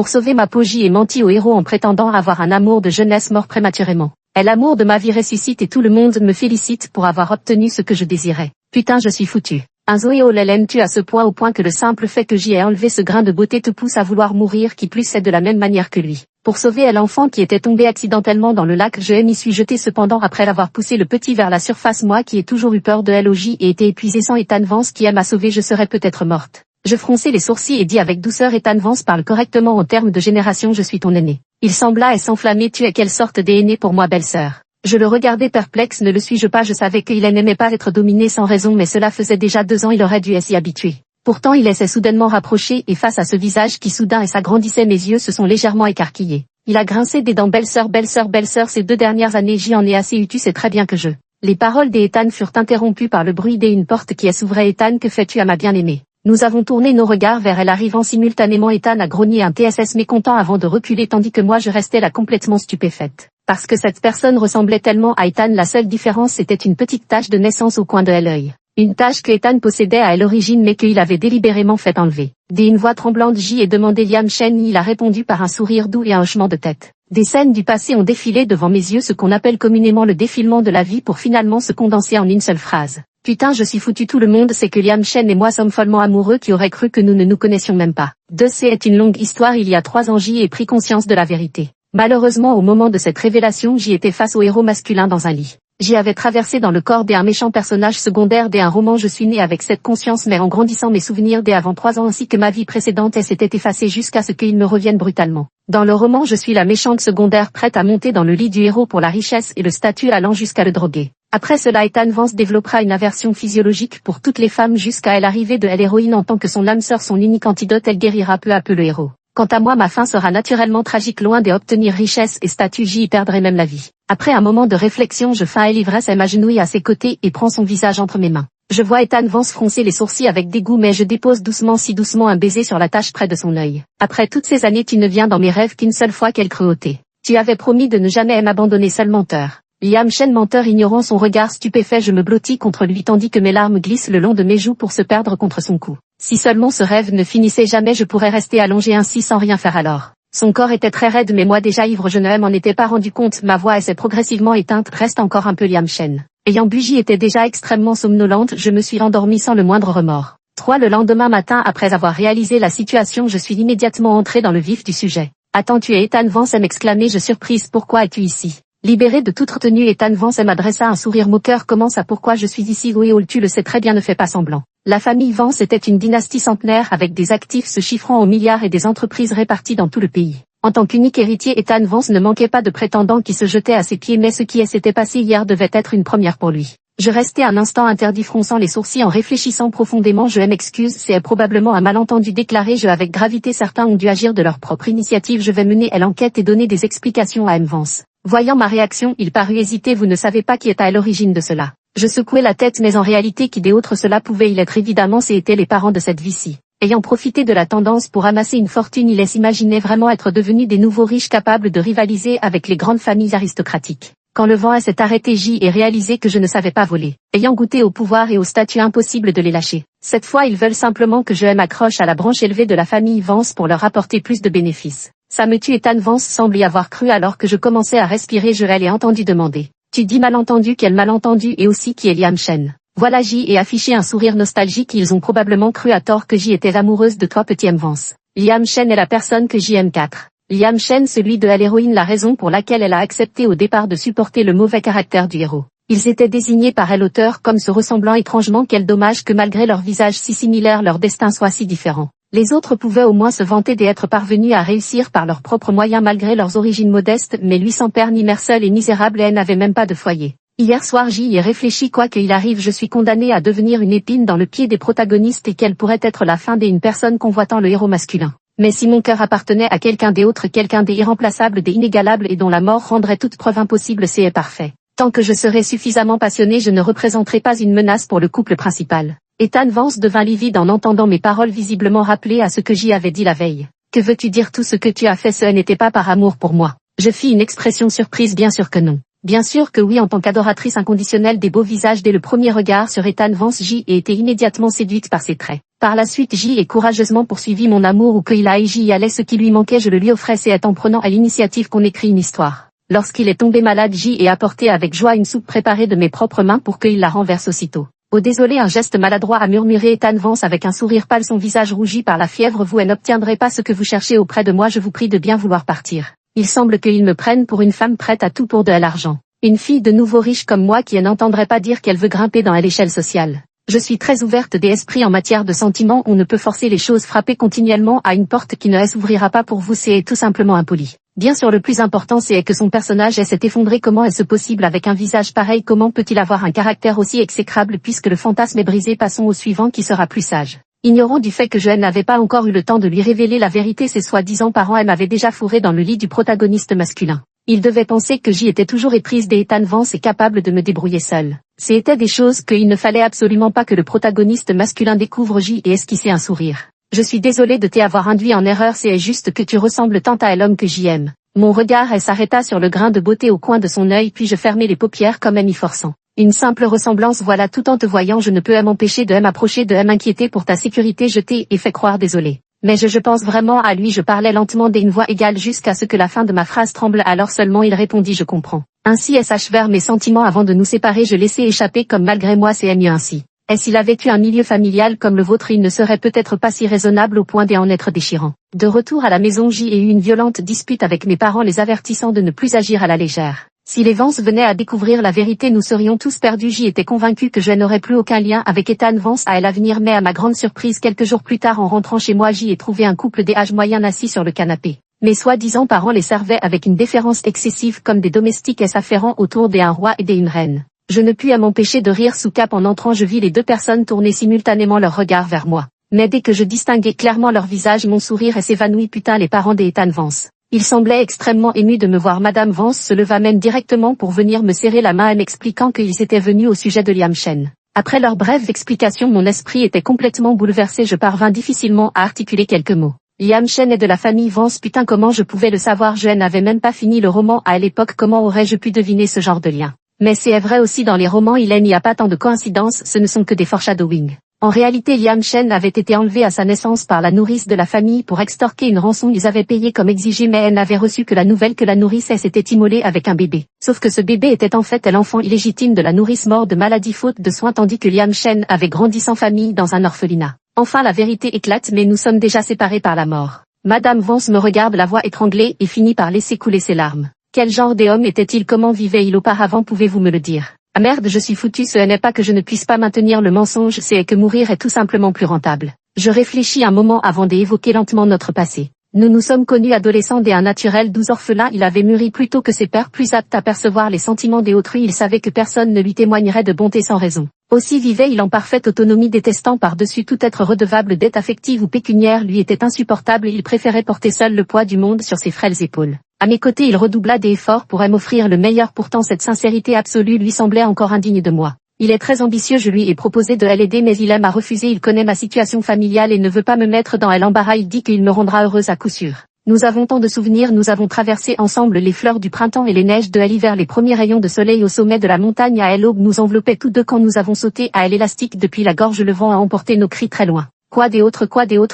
Pour sauver ma peau, j'y ai menti au héros en prétendant avoir un amour de jeunesse mort prématurément. Et l'amour de ma vie ressuscite et tout le monde me félicite pour avoir obtenu ce que je désirais. Putain, je suis foutu. Un Zoé Olelen tue à ce point au point que le simple fait que j'y ai enlevé ce grain de beauté te pousse à vouloir mourir, qui plus est de la même manière que lui. Pour sauver l'enfant qui était tombé accidentellement dans le lac, je m'y suis jeté cependant après l'avoir poussé le petit vers la surface, moi qui ai toujours eu peur de LOJ et été épuisé sans Ethan Vance qui m'a sauvé, je serais peut-être morte. Je fronçai les sourcils et dis avec douceur, Ethan Vance parle correctement en termes de génération, je suis ton aîné. Il sembla et s'enflammer, tu es quelle sorte d'aîné pour moi, belle-sœur? Je le regardais perplexe, ne le suis-je pas? Je savais qu'il n'aimait pas être dominé sans raison, mais cela faisait déjà 2 ans, il aurait dû s'y habituer. Pourtant il s'est soudainement rapproché et face à ce visage qui soudain s'agrandissait, mes yeux se sont légèrement écarquillés. Il a grincé des dents. Belle-sœur, belle-sœur, belle-sœur, ces 2 dernières années j'y en ai assez eu, tu sais très bien que je... Les paroles d'Ethan furent interrompues par le bruit d'une porte qui s'ouvrait. Ethan, que fais-tu à ma bien-aimée? Nous avons tourné nos regards vers elle arrivant simultanément. Ethan a grogné un TSS mécontent avant de reculer tandis que moi je restais là complètement stupéfaite. Parce que cette personne ressemblait tellement à Ethan, la seule différence c'était une petite tache de naissance au coin de l'œil. Une tache que Ethan possédait à l'origine mais qu'il avait délibérément fait enlever. D'une voix tremblante j'y ai demandé Liam Shen, il a répondu par un sourire doux et un hochement de tête. Des scènes du passé ont défilé devant mes yeux, ce qu'on appelle communément le défilement de la vie pour finalement se condenser en une seule phrase. Putain, je suis foutu, tout le monde sait que Liam Shen et moi sommes follement amoureux, qui aurait cru que nous ne nous connaissions même pas. C'est une longue histoire, il y a 3 ans j'y ai pris conscience de la vérité. Malheureusement au moment de cette révélation j'y étais face au héros masculin dans un lit. J'y avais traversé dans le corps d'un méchant personnage secondaire d'un roman, je suis né avec cette conscience mais en grandissant mes souvenirs dès avant 3 ans ainsi que ma vie précédente s'était effacée jusqu'à ce qu'ils me reviennent brutalement. Dans le roman je suis la méchante secondaire prête à monter dans le lit du héros pour la richesse et le statut allant jusqu'à le droguer. Après cela Ethan Vance développera une aversion physiologique pour toutes les femmes jusqu'à l'arrivée de l'héroïne en tant que son âme sœur, son unique antidote, elle guérira peu à peu le héros. Quant à moi ma fin sera naturellement tragique, loin d'obtenir richesse et statut j'y perdrai même la vie. Après un moment de réflexion je feins l'ivresse et m'agenouille à ses côtés et prends son visage entre mes mains. Je vois Ethan Vance froncer les sourcils avec dégoût mais je dépose doucement, si doucement, un baiser sur la tache près de son œil. Après toutes ces années tu ne viens dans mes rêves qu'une seule fois, quelle cruauté. Tu avais promis de ne jamais m'abandonner, seul menteur. Liam Shen, menteur, ignorant son regard stupéfait, je me blottis contre lui tandis que mes larmes glissent le long de mes joues pour se perdre contre son cou. Si seulement ce rêve ne finissait jamais, je pourrais rester allongé ainsi sans rien faire alors. Son corps était très raide mais moi déjà ivre je ne m'en étais pas rendu compte, ma voix s'est progressivement éteinte, reste encore un peu Liam Shen. Ayant bu, j'y était déjà extrêmement somnolente, je me suis endormie sans le moindre remords. 3. Le lendemain matin, après avoir réalisé la situation, je suis immédiatement entré dans le vif du sujet. Attends, tu es Ethan Vance, m'exclamai-je surprise, pourquoi es-tu ici? Libéré de toute retenue, Ethan Vance m'adressa un sourire moqueur. Comment ça, pourquoi je suis ici? Oui, tu le sais très bien, ne fais pas semblant. La famille Vance était une dynastie centenaire avec des actifs se chiffrant aux milliards et des entreprises réparties dans tout le pays. En tant qu'unique héritier, Ethan Vance ne manquait pas de prétendants qui se jetaient à ses pieds, mais ce qui s'était passé hier devait être une première pour lui. Je restai un instant interdit, fronçant les sourcils en réfléchissant profondément. Je m'excuse, c'est probablement un malentendu, déclarai-je avec gravité. Certains ont dû agir de leur propre initiative, je vais mener l'enquête et donner des explications à M. Vance. Voyant ma réaction, il parut hésiter. Vous ne savez pas qui est à l'origine de cela? Je secouai la tête, mais en réalité qui d'autre cela pouvait il être? Évidemment c'étaient les parents de cette vie-ci. Ayant profité de la tendance pour amasser une fortune, ils s'imaginaient vraiment être devenus des nouveaux riches capables de rivaliser avec les grandes familles aristocratiques. Quand le vent s'est arrêté, j'y ai réalisé que je ne savais pas voler. Ayant goûté au pouvoir et au statut, impossible de les lâcher. Cette fois ils veulent simplement que je m'accroche à la branche élevée de la famille Vance pour leur apporter plus de bénéfices. Ça me tue. Ethan Vance semble y avoir cru alors que je commençais à respirer. Je l'ai entendu demander. Tu dis malentendu? Quel malentendu? Et aussi qui est Liam Shen? Voilà, j'y ai affiché un sourire nostalgique. Ils ont probablement cru à tort que j'y étais amoureuse de toi, petit M. Vance. Liam Shen est la personne que j'y aime. 4. Liam Shen, celui de l'héroïne, la raison pour laquelle elle a accepté au départ de supporter le mauvais caractère du héros. Ils étaient désignés par elle auteur comme se ressemblant étrangement. Quel dommage que malgré leur visage si similaire, leur destin soit si différent. Les autres pouvaient au moins se vanter d'être parvenus à réussir par leurs propres moyens malgré leurs origines modestes, mais lui sans père ni mère, seul et misérable, et elle n'avait même pas de foyer. Hier soir j'y ai réfléchi, quoi qu'il arrive je suis condamné à devenir une épine dans le pied des protagonistes et quelle pourrait être la fin d'une personne convoitant le héros masculin. Mais si mon cœur appartenait à quelqu'un d'autre, quelqu'un d'irremplaçable, d'inégalable et dont la mort rendrait toute preuve impossible, c'est parfait. Tant que je serai suffisamment passionné, je ne représenterai pas une menace pour le couple principal. Ethan Vance devint livide en entendant mes paroles, visiblement rappelées à ce que j'y avais dit la veille. Que veux-tu dire? Tout ce que tu as fait, ce n'était pas par amour pour moi. Je fis une expression surprise. Bien sûr que non. Bien sûr que oui, en tant qu'adoratrice inconditionnelle des beaux visages dès le premier regard sur Ethan Vance, j'y ai été immédiatement séduite par ses traits. Par la suite J est courageusement poursuivi mon amour ou qu'il a et J allait ce qui lui manquait je le lui offrais c'est en prenant à l'initiative qu'on écrit une histoire. Lorsqu'il est tombé malade J est apporté avec joie une soupe préparée de mes propres mains pour qu'il la renverse aussitôt. Oh désolé un geste maladroit a murmuré Ethan Vance avec un sourire pâle son visage rougi par la fièvre vous n'obtiendrez pas ce que vous cherchez auprès de moi je vous prie de bien vouloir partir. Il semble qu'ils me prennent pour une femme prête à tout pour de l'argent. Une fille de nouveau riche comme moi qui n'entendrait pas dire qu'elle veut grimper dans l'échelle sociale. Je suis très ouverte d'esprit en matière de sentiments on ne peut forcer les choses frapper continuellement à une porte qui ne s'ouvrira pas pour vous c'est tout simplement impoli. Bien sûr le plus important c'est que son personnage s'est effondré comment est-ce possible avec un visage pareil comment peut-il avoir un caractère aussi exécrable puisque le fantasme est brisé passons au suivant qui sera plus sage. Ignorant du fait que je n'avais pas encore eu le temps de lui révéler la vérité ses soi-disant parents elle m'avait déjà fourré dans le lit du protagoniste masculin. Il devait penser que j'y étais toujours éprise d'Ethan Vance et capable de me débrouiller seule. C'étaient des choses qu'il ne fallait absolument pas que le protagoniste masculin découvre J et esquissait un sourire. Je suis désolée de t'avoir induit en erreur c'est juste que tu ressembles tant à l'homme que j'y aime. Mon regard elle s'arrêta sur le grain de beauté au coin de son œil puis je fermai les paupières comme m'y forçant. Une simple ressemblance voilà tout en te voyant je ne peux m'empêcher de m'approcher de m'inquiéter pour ta sécurité je t'ai et fait croire désolé. Mais je pense vraiment à lui je parlais lentement d'une voix égale jusqu'à ce que la fin de ma phrase tremble alors seulement il répondit je comprends. Ainsi s'achevèrent mes sentiments avant de nous séparer je laissai échapper comme malgré moi c'est mieux ainsi. Et s'il avait eu un milieu familial comme le vôtre il ne serait peut-être pas si raisonnable au point d'en être déchirant. De retour à la maison j'y ai eu une violente dispute avec mes parents les avertissant de ne plus agir à la légère. Si les Vance venaient à découvrir la vérité nous serions tous perdus j'y étais convaincu que je n'aurais plus aucun lien avec Ethan Vance à l'avenir mais à ma grande surprise quelques jours plus tard en rentrant chez moi j'y ai trouvé un couple d'âge moyen assis sur le canapé. Mes soi-disant parents les servaient avec une déférence excessive comme des domestiques s'afférant autour d'un roi et d'une reine. Je ne pus m'empêcher de rire sous cap en entrant je vis les deux personnes tourner simultanément leur regard vers moi. Mais dès que je distinguai clairement leur visage mon sourire s'évanouit putain les parents d'Ethan Vance. Il semblait extrêmement ému de me voir madame Vance se leva même directement pour venir me serrer la main et m'expliquant qu'ils étaient venus au sujet de Liam Chen. Après leur brève explication mon esprit était complètement bouleversé je parvins difficilement à articuler quelques mots. Liam Chen est de la famille Vance putain comment je pouvais le savoir je n'avais même pas fini le roman à l'époque comment aurais-je pu deviner ce genre de lien. Mais c'est vrai aussi dans les romans il n'y a pas tant de coïncidences ce ne sont que des foreshadowing. En réalité Liam Chen avait été enlevé à sa naissance par la nourrice de la famille pour extorquer une rançon ils avaient payé comme exigé mais elle n'avait reçu que la nouvelle que la nourrice s'était immolée avec un bébé. Sauf que ce bébé était en fait l'enfant illégitime de la nourrice mort de maladie faute de soins tandis que Liam Chen avait grandi sans famille dans un orphelinat. Enfin la vérité éclate mais nous sommes déjà séparés par la mort. Madame Vance me regarde la voix étranglée et finit par laisser couler ses larmes. Quel genre d'homme était-il comment vivait-il auparavant pouvez-vous me le dire? Ah merde je suis foutu ce n'est pas que je ne puisse pas maintenir le mensonge c'est que mourir est tout simplement plus rentable. Je réfléchis un moment avant d'évoquer lentement notre passé. Nous nous sommes connus adolescents dès un naturel 12 orphelins il avait mûri plus tôt que ses pères plus apte à percevoir les sentiments des autrui il savait que personne ne lui témoignerait de bonté sans raison. Aussi vivait-il en parfaite autonomie détestant par-dessus tout être redevable dette affective ou pécuniaire lui était insupportable et il préférait porter seul le poids du monde sur ses frêles épaules. À mes côtés il redoubla d'efforts pour m'offrir le meilleur pourtant cette sincérité absolue lui semblait encore indigne de moi. Il est très ambitieux je lui ai proposé de l'aider mais il aime à refuser il connaît ma situation familiale et ne veut pas me mettre dans l'embarras il dit qu'il me rendra heureuse à coup sûr. Nous avons tant de souvenirs nous avons traversé ensemble les fleurs du printemps et les neiges de l'hiver les premiers rayons de soleil au sommet de la montagne à l'aube nous enveloppaient tous deux quand nous avons sauté à l'élastique depuis la gorge le vent a emporté nos cris très loin. Quoi des autres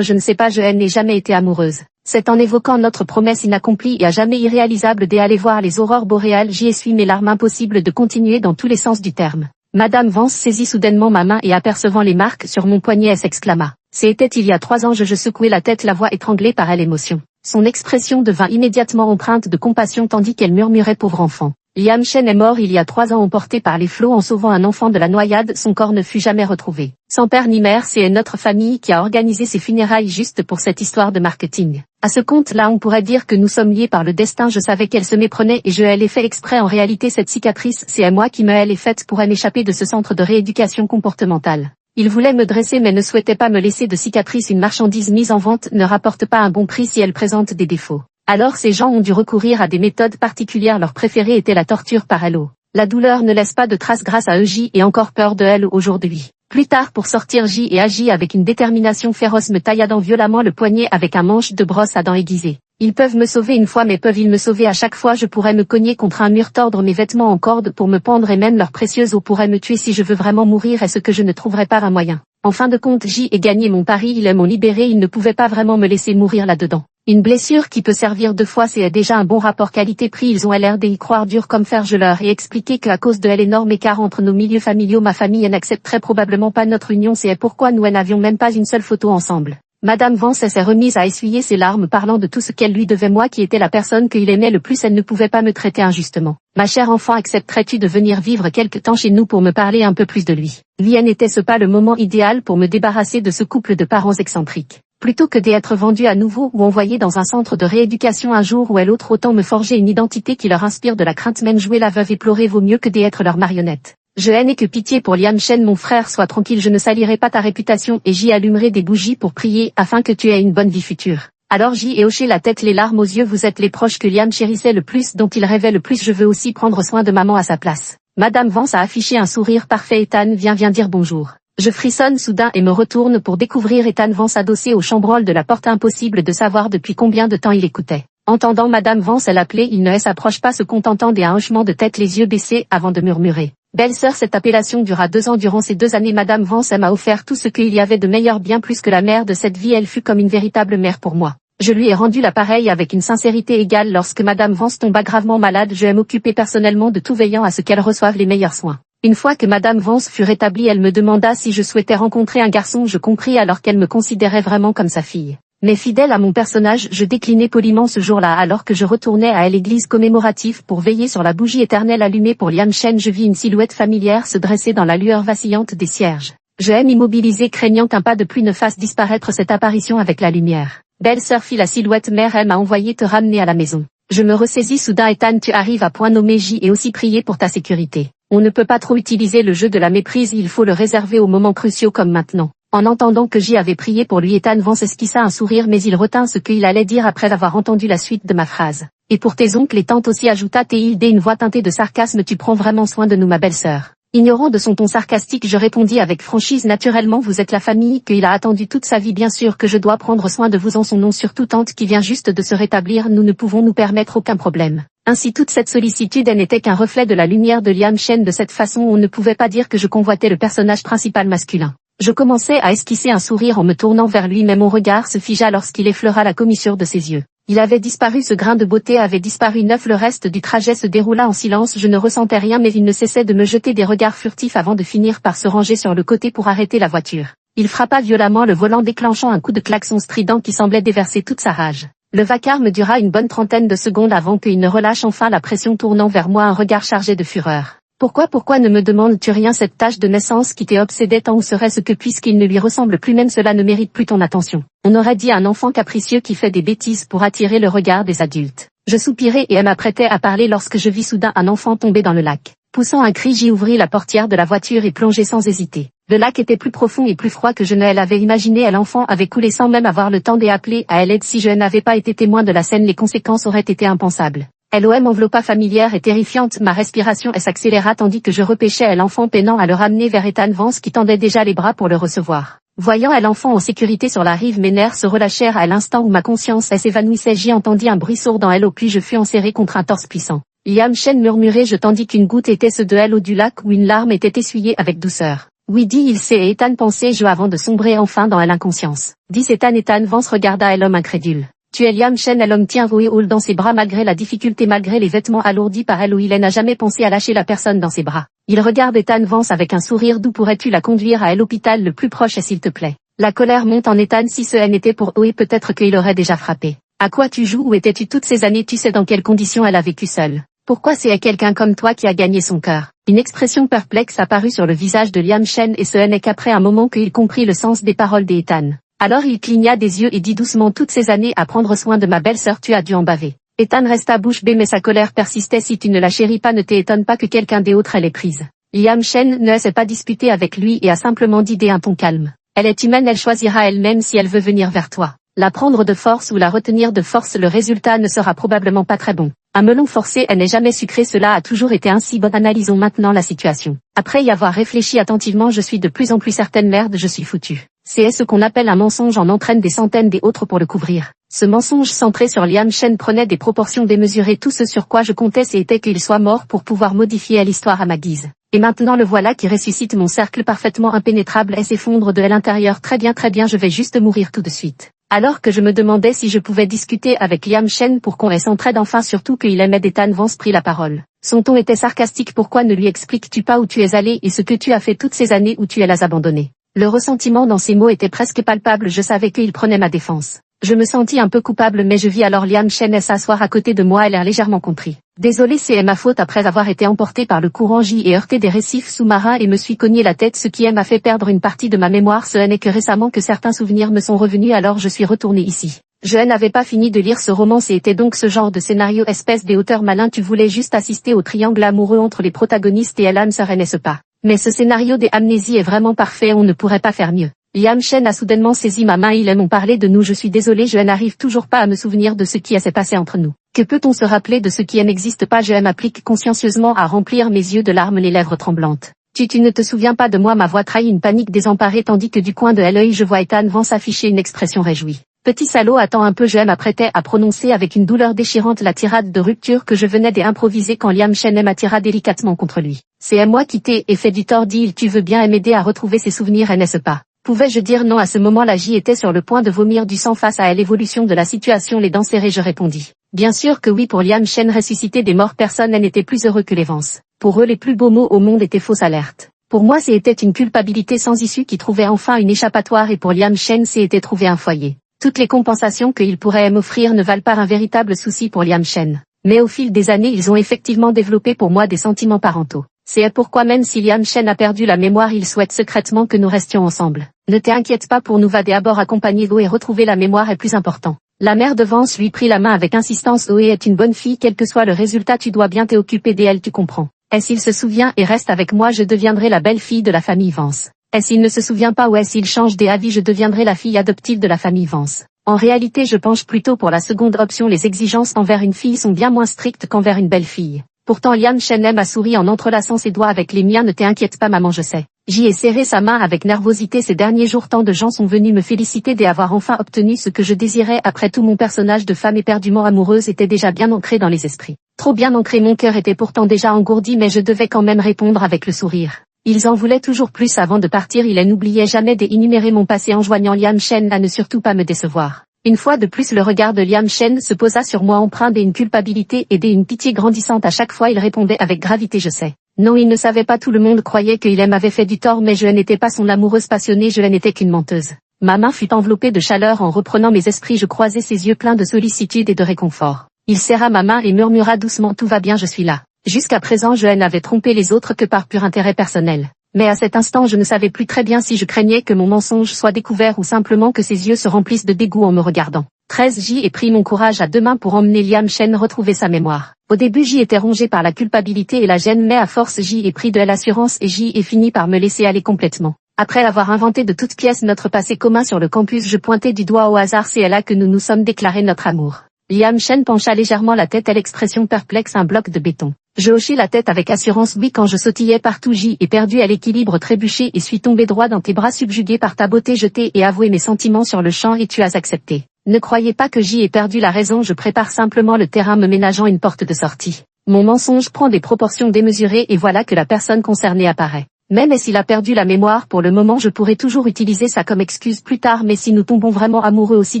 je ne sais pas je n'ai jamais été amoureuse. C'est en évoquant notre promesse inaccomplie et à jamais irréalisable d'aller voir les aurores boréales j'y essuie mes larmes impossible de continuer dans tous les sens du terme. Madame Vance saisit soudainement ma main et apercevant les marques sur mon poignet elle s'exclama. C'était il y a 3 ans je secouai la tête la voix étranglée par l'émotion. Son expression devint immédiatement empreinte de compassion tandis qu'elle murmurait pauvre enfant. Liam Chen est mort il y a 3 ans emporté par les flots en sauvant un enfant de la noyade son corps ne fut jamais retrouvé. Sans père ni mère c'est notre famille qui a organisé ses funérailles juste pour cette histoire de marketing. À ce compte-là on pourrait dire que nous sommes liés par le destin je savais qu'elle se méprenait et je l'ai fait exprès en réalité cette cicatrice c'est à moi qui me l'ai faite pour m'échapper de ce centre de rééducation comportementale. Il voulait me dresser mais ne souhaitait pas me laisser de cicatrice une marchandise mise en vente ne rapporte pas un bon prix si elle présente des défauts. Alors ces gens ont dû recourir à des méthodes particulières leur préférée était la torture par l'eau. La douleur ne laisse pas de traces grâce à eux J et encore peur de elle aujourd'hui. Plus tard pour sortir J et agit avec une détermination féroce me tailladant violemment le poignet avec un manche de brosse à dents aiguisée. Ils peuvent me sauver une fois mais peuvent-ils me sauver à chaque fois? Je pourrais me cogner contre un mur, tordre mes vêtements en corde pour me pendre et même leur précieuse eau pourrait me tuer si je veux vraiment mourir. Est-ce que je ne trouverais pas un moyen? En fin de compte, j'y ai gagné mon pari, ils m'ont libéré, ils ne pouvaient pas vraiment me laisser mourir là-dedans. Une blessure qui peut servir 2 fois, c'est déjà un bon rapport qualité-prix. Ils ont l'air d'y croire dur comme fer. Je leur ai expliqué qu'à cause de l'énorme écart entre nos milieux familiaux, ma famille n'accepterait probablement pas notre union. C'est pourquoi nous n'avions même pas une seule photo ensemble. Madame Vance s'est remise à essuyer ses larmes, parlant de tout ce qu'elle lui devait, moi qui étais la personne qu'il aimait le plus. Elle ne pouvait pas me traiter injustement. Ma chère enfant, accepterais-tu de venir vivre quelque temps chez nous pour me parler un peu plus de lui? N'était-ce pas le moment idéal pour me débarrasser de ce couple de parents excentriques? Plutôt que d'être vendu à nouveau ou envoyé dans un centre de rééducation un jour ou à l'autre, autant me forger une identité qui leur inspire de la crainte. Même jouer la veuve et pleurer vaut mieux que d'être leur marionnette. Je haine et que pitié pour Liam Shen, mon frère, sois tranquille, je ne salirai pas ta réputation et j'y allumerai des bougies pour prier afin que tu aies une bonne vie future. Alors j'y ai hoché la tête, les larmes aux yeux. Vous êtes les proches que Liam chérissait le plus, dont il rêvait le plus. Je veux aussi prendre soin de maman à sa place. Madame Vance a affiché un sourire parfait. Ethan, viens dire bonjour. Je frissonne soudain et me retourne pour découvrir Ethan Vance adossé au chambranle de la porte. Impossible de savoir depuis combien de temps il écoutait. Entendant Madame Vance l'appeler, il ne s'approche pas, se contentant d'un hochement de tête, les yeux baissés, avant de murmurer. Belle-sœur, cette appellation dura 2 ans. Durant ces 2 années, Madame Vance m'a offert tout ce qu'il y avait de meilleur, bien plus que la mère de cette vie. Elle fut comme une véritable mère pour moi. Je lui ai rendu l'appareil avec une sincérité égale. Lorsque Madame Vance tomba gravement malade, je m'occupais personnellement de tout, veillant à ce qu'elle reçoive les meilleurs soins. Une fois que Madame Vance fut rétablie, elle me demanda si je souhaitais rencontrer un garçon. Je compris alors qu'elle me considérait vraiment comme sa fille. Mais fidèle à mon personnage, je déclinai poliment ce jour-là. Alors que je retournais à l'église commémorative pour veiller sur la bougie éternelle allumée pour Liam Shen, je vis une silhouette familière se dresser dans la lueur vacillante des cierges. Je m'immobilisai, craignant qu'un pas de pluie ne fasse disparaître cette apparition avec la lumière. Belle-sœur, fit la silhouette, mère, elle m'a envoyé te ramener à la maison. Je me ressaisis soudain. Ethan, tu arrives à point nommé, j'y ai aussi prié pour ta sécurité. On ne peut pas trop utiliser le jeu de la méprise, il faut le réserver aux moments cruciaux comme maintenant. En entendant que j'y avais prié pour lui, Ethan Vance esquissa un sourire, mais il retint ce qu'il allait dire après avoir entendu la suite de ma phrase. Et pour tes oncles et tantes aussi, ajouta-t-il d'une voix teintée de sarcasme, tu prends vraiment soin de nous, ma belle-sœur. Ignorant de son ton sarcastique, je répondis avec franchise, naturellement, vous êtes la famille qu'il a attendue toute sa vie, bien sûr que je dois prendre soin de vous en son nom, surtout tante qui vient juste de se rétablir, nous ne pouvons nous permettre aucun problème. Ainsi toute cette sollicitude, elle n'était qu'un reflet de la lumière de Liam Shen. De cette façon, on ne pouvait pas dire que je convoitais le personnage principal masculin. Je commençais à esquisser un sourire en me tournant vers lui, mais mon regard se figea lorsqu'il effleura la commissure de ses yeux. Il avait disparu, ce grain de beauté avait disparu neuf, le reste du trajet se déroula en silence, je ne ressentais rien mais il ne cessait de me jeter des regards furtifs avant de finir par se ranger sur le côté pour arrêter la voiture. Il frappa violemment le volant, déclenchant un coup de klaxon strident qui semblait déverser toute sa rage. Le vacarme dura une bonne trentaine de secondes avant qu'il ne relâche enfin la pression, tournant vers moi un regard chargé de fureur. Pourquoi ne me demandes-tu rien? Cette tache de naissance qui t'obsédait tant, ou serait-ce que puisqu'il ne lui ressemble plus, même cela ne mérite plus ton attention? On aurait dit un enfant capricieux qui fait des bêtises pour attirer le regard des adultes. Je soupirai et m'apprêtais à parler lorsque je vis soudain un enfant tomber dans le lac. Poussant un cri, j'y ouvris la portière de la voiture et plongeai sans hésiter. Le lac était plus profond et plus froid que je ne l'avais imaginé, et l'enfant avait coulé sans même avoir le temps d'appeler à l'aide. Si je n'avais pas été témoin de la scène, les conséquences auraient été impensables. LOM enveloppa familière et terrifiante, ma respiration s'accéléra tandis que je repêchais l'enfant, peinant à le ramener vers Ethan Vance qui tendait déjà les bras pour le recevoir. Voyant l'enfant en sécurité sur la rive, mes nerfs se relâchèrent à l'instant où ma conscience s'évanouissait. J'y entendis un bruit sourd dans l'eau, puis je fus enserré contre un torse puissant. Liam Shen murmurait, je tandis qu'une goutte était ce de l'eau du lac où une larme était essuyée avec douceur. Oui, dit-il, c'est Ethan, pensai-je avant de sombrer enfin dans l'inconscience. Dit Ethan Vance regarda l'homme incrédule. Tu es Liam Shen, l'homme tient Will dans ses bras malgré la difficulté, malgré les vêtements alourdis par elle, où il n'a jamais pensé à lâcher la personne dans ses bras. Il regarde Ethan Vance avec un sourire doux. Pourrais-tu la conduire à l'hôpital le plus proche, s'il te plaît? La colère monte en Ethan. Si ce n'était pour Oé, peut-être qu'il aurait déjà frappé. À quoi tu joues? Où étais-tu toutes ces années? Tu sais dans quelles conditions elle a vécu seule. Pourquoi c'est quelqu'un comme toi qui a gagné son cœur? Une expression perplexe apparut sur le visage de Liam Shen, et ce n'est qu'après un moment qu'il comprit le sens des paroles d'Ethan. Alors il cligna des yeux et dit doucement, toutes ces années à prendre soin de ma belle-sœur, tu as dû en baver. Ethan resta bouche bée, mais sa colère persistait. Si tu ne la chéris pas, ne t'étonne pas que quelqu'un d'autre l'ait prise. Liam Shen ne s'est pas disputé avec lui et a simplement dit d'un ton calme. Elle est humaine, elle choisira elle-même si elle veut venir vers toi. La prendre de force ou la retenir de force, le résultat ne sera probablement pas très bon. Un melon forcé, elle n'est jamais sucré, cela a toujours été ainsi. Bon, analysons maintenant la situation. Après y avoir réfléchi attentivement, je suis de plus en plus certaine, merde, je suis foutu. C'est ce qu'on appelle un mensonge, en entraîne des centaines des autres pour le couvrir. Ce mensonge centré sur Liam Shen prenait des proportions démesurées. Tout ce sur quoi je comptais c'était qu'il soit mort pour pouvoir modifier l'histoire à ma guise. Et maintenant le voilà qui ressuscite. Mon cercle parfaitement impénétrable et s'effondre de l'intérieur. Très bien, je vais juste mourir tout de suite. Alors que je me demandais si je pouvais discuter avec Liam Shen pour qu'on s'entraide enfin, surtout qu'il aimait Ethan Vance prit la parole. Son ton était sarcastique. Pourquoi ne lui expliques-tu pas où tu es allé et ce que tu as fait toutes ces années où tu l'as abandonné? Le ressentiment dans ses mots était presque palpable. Je savais qu'il prenait ma défense. Je me sentis un peu coupable mais je vis alors Liam Shen s'asseoir à côté de moi et l'air légèrement contrit. Désolé, c'est ma faute après avoir été emporté par le courant J et heurté des récifs sous-marins et me suis cogné la tête, ce qui m'a fait perdre une partie de ma mémoire. Ce n'est que récemment que certains souvenirs me sont revenus, alors je suis retourné ici. Je n'avais pas fini de lire ce roman. C'était donc ce genre de scénario espèce des auteurs malins. Tu voulais juste assister au triangle amoureux entre les protagonistes et Alan Sir, n'est-ce pas? Mais ce scénario des amnésies est vraiment parfait, on ne pourrait pas faire mieux. Liam Shen a soudainement saisi ma main. Ils m'ont parlé de nous. Je suis désolé, je n'arrive toujours pas à me souvenir de ce qui s'est passé entre nous. Que peut-on se rappeler de ce qui n'existe pas? Je m'applique consciencieusement à remplir mes yeux de larmes, les lèvres tremblantes. Tu ne te souviens pas de moi? Ma voix trahit une panique désemparée tandis que du coin de l'œil je vois Ethan Vance afficher une expression réjouie. Petit salaud, attends un peu, je m'apprêtais à prononcer avec une douleur déchirante la tirade de rupture que je venais d'improviser quand Liam Shen m'attira délicatement contre lui. C'est à moi qui t'ai fait du tort, dit-il. Tu veux bien m'aider à retrouver ses souvenirs, n'est-ce pas? Pouvais-je dire non? À ce moment-là, J était sur le point de vomir du sang face à l'évolution de la situation, les dents serrées. Je répondis. Bien sûr que oui. Pour Liam Shen, ressusciter des morts, personne n'était plus heureux que les Vance. Pour eux, les plus beaux mots au monde étaient fausses alertes. Pour moi, c'était une culpabilité sans issue qui trouvait enfin une échappatoire, et pour Liam Shen, c'était trouver un foyer. Toutes les compensations qu'il pourrait m'offrir ne valent pas un véritable souci pour Liam Shen. Mais au fil des années, ils ont effectivement développé pour moi des sentiments parentaux. C'est pourquoi même si Liam Shen a perdu la mémoire, il souhaite secrètement que nous restions ensemble. Ne t'inquiète pas pour nous, va d'abord accompagner Zoé et retrouver la mémoire est plus important. La mère de Vance lui prit la main avec insistance. Zoé est une bonne fille, quel que soit le résultat, tu dois bien t'occuper d'elle, tu comprends. Et s'il se souvient et reste avec moi, je deviendrai la belle fille de la famille Vance. Et s'il ne se souvient pas ou s'il change d'avis, je deviendrai la fille adoptive de la famille Vance. En réalité, je penche plutôt pour la seconde option. Les exigences envers une fille sont bien moins strictes qu'envers une belle fille. Pourtant Liam Shen a souri en entrelaçant ses doigts avec les miens. Ne t'inquiète pas maman, je sais. J'y ai serré sa main avec nervosité. Ces derniers jours, tant de gens sont venus me féliciter d'avoir enfin obtenu ce que je désirais. Après tout, mon personnage de femme éperdument amoureuse était déjà bien ancré dans les esprits. Trop bien ancré, mon cœur était pourtant déjà engourdi, mais je devais quand même répondre avec le sourire. Ils en voulaient toujours plus. Avant de partir, il n'oubliait jamais d'énumérer mon passé, enjoignant Liam Shen à ne surtout pas me décevoir. Une fois de plus, le regard de Liam Shen se posa sur moi, empreint d'une culpabilité et d'une pitié grandissante. À chaque fois, il répondait avec gravité, je sais. Non, il ne savait pas, tout le monde croyait qu'il m'avait fait du tort, mais je n'étais pas son amoureuse passionnée, je n'étais qu'une menteuse. Ma main fut enveloppée de chaleur. En reprenant mes esprits, je croisai ses yeux pleins de sollicitude et de réconfort. Il serra ma main et murmura doucement, tout va bien, je suis là. Jusqu'à présent, je n'avais trompé les autres que par pur intérêt personnel. Mais à cet instant, je ne savais plus très bien si je craignais que mon mensonge soit découvert ou simplement que ses yeux se remplissent de dégoût en me regardant. 13 J ai pris mon courage à deux mains pour emmener Liam Shen retrouver sa mémoire. Au début, J était rongé par la culpabilité et la gêne, mais à force, J ai pris de l'assurance et J ai fini par me laisser aller complètement. Après avoir inventé de toutes pièces notre passé commun sur le campus, je pointais du doigt au hasard. C'est là que nous nous sommes déclarés notre amour. Liam Shen pencha légèrement la tête à l'expression perplexe, un bloc de béton. Je hochai la tête avec assurance. Oui, quand je sautillais partout, J ai perdu à l'équilibre, trébuché et suis tombé droit dans tes bras, subjugué par ta beauté. Je t'ai et avoué mes sentiments sur le champ et tu as accepté. Ne croyez pas que J ai perdu la raison, je prépare simplement le terrain, me ménageant une porte de sortie. Mon mensonge prend des proportions démesurées et voilà que la personne concernée apparaît. Même s'il a perdu la mémoire pour le moment, je pourrais toujours utiliser ça comme excuse plus tard, mais si nous tombons vraiment amoureux aussi